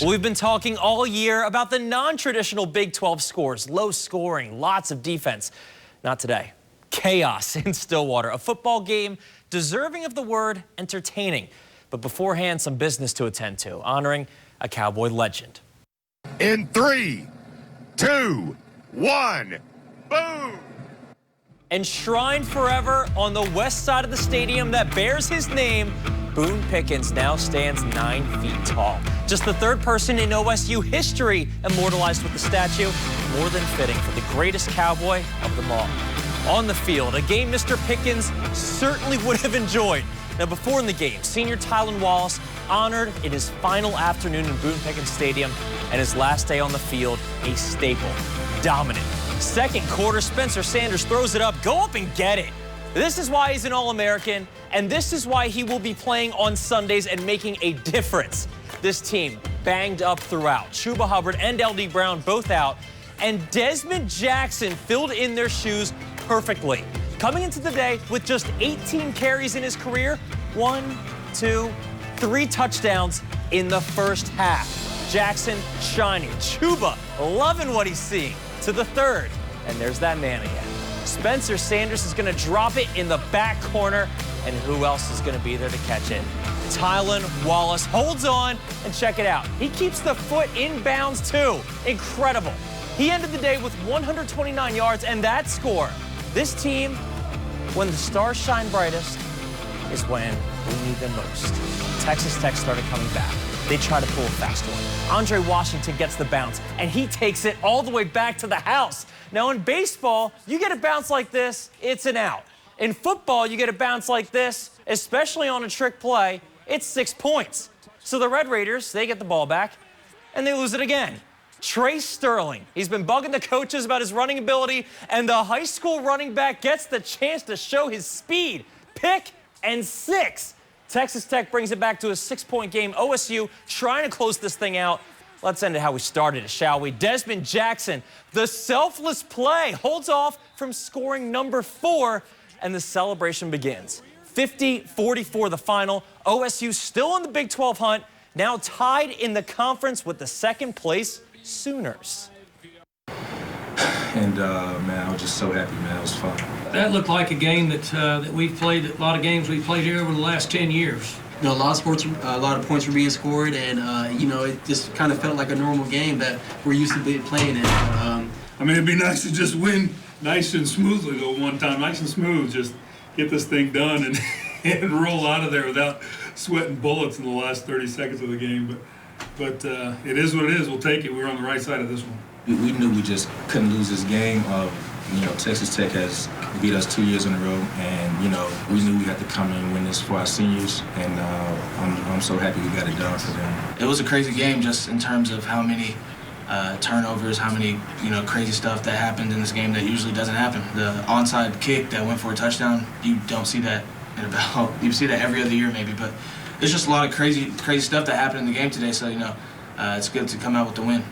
We've been talking all year about the non-traditional Big 12 scores, low scoring, lots of defense. Not today. Chaos in Stillwater, a football game deserving of the word entertaining. But beforehand, some business to attend to, honoring a Cowboy legend. In 3, 2, 1, boom! Enshrined forever on the west side of the stadium that bears his name, Boone Pickens now stands 9 feet tall. Just the third person in OSU history immortalized with the statue. More than fitting for the greatest Cowboy of them all. On the field, a game Mr. Pickens certainly would have enjoyed. Now, before in the game, senior Tylan Wallace honored in his final afternoon in Boone Pickens Stadium, and his last day on the field, a staple, dominant. Second quarter, Spencer Sanders throws it up. Go up and get it. This is why he's an All-American, and this is why he will be playing on Sundays and making a difference. This team banged up throughout. Chuba Hubbard and L.D. Brown both out, and Desmond Jackson filled in their shoes perfectly. Coming into the day with just 18 carries in his career, 1, 2, 3 touchdowns in the first half. Jackson shining. Chuba loving what he's seeing. To the third, and there's that man again. Spencer Sanders is going to drop it in the back corner, and who else is going to be there to catch it? Tylan Wallace holds on, and check it out. He keeps the foot in bounds, too. Incredible. He ended the day with 129 yards, and that score. This team, when the stars shine brightest, is when we need them most. Texas Tech started coming back. They try to pull a fast one. Andre Washington gets the bounce, and he takes it all the way back to the house. Now, in baseball, you get a bounce like this, it's an out. In football, you get a bounce like this, especially on a trick play, it's 6 points. So the Red Raiders, they get the ball back, and they lose it again. Trace Sterling, he's been bugging the coaches about his running ability, and the high school running back gets the chance to show his speed. Pick and 6. Texas Tech brings it back to a 6-point game. OSU trying to close this thing out. Let's end it how we started it, shall we? Desmond Jackson, the selfless play, holds off from scoring number 4, and the celebration begins. 50-44 the final. OSU still in the Big 12 hunt, now tied in the conference with the second-place Sooners. And, man, I was just so happy, man. It was fun. That looked like a game that we've played, a lot of games we've played here over the last 10 years. You know, a lot of points were being scored, and, you know, it just kind of felt like a normal game that we're used to playing in. I mean, it'd be nice to just win nice and smoothly, though, one time. Nice and smooth, just get this thing done and, and roll out of there without sweating bullets in the last 30 seconds of the game. But it is what it is. We'll take it. We were on the right side of this one. We knew we just couldn't lose this game. You know, Texas Tech has beat us 2 years in a row, and, you know, we knew we had to come in and win this for our seniors, and I'm so happy we got it done for them. It was a crazy game just in terms of how many turnovers, how many, you know, crazy stuff that happened in this game that usually doesn't happen. The onside kick that went for a touchdown, you don't see that in about, you see that every other year maybe, but there's just a lot of crazy stuff that happened in the game today, so, you know, it's good to come out with the win.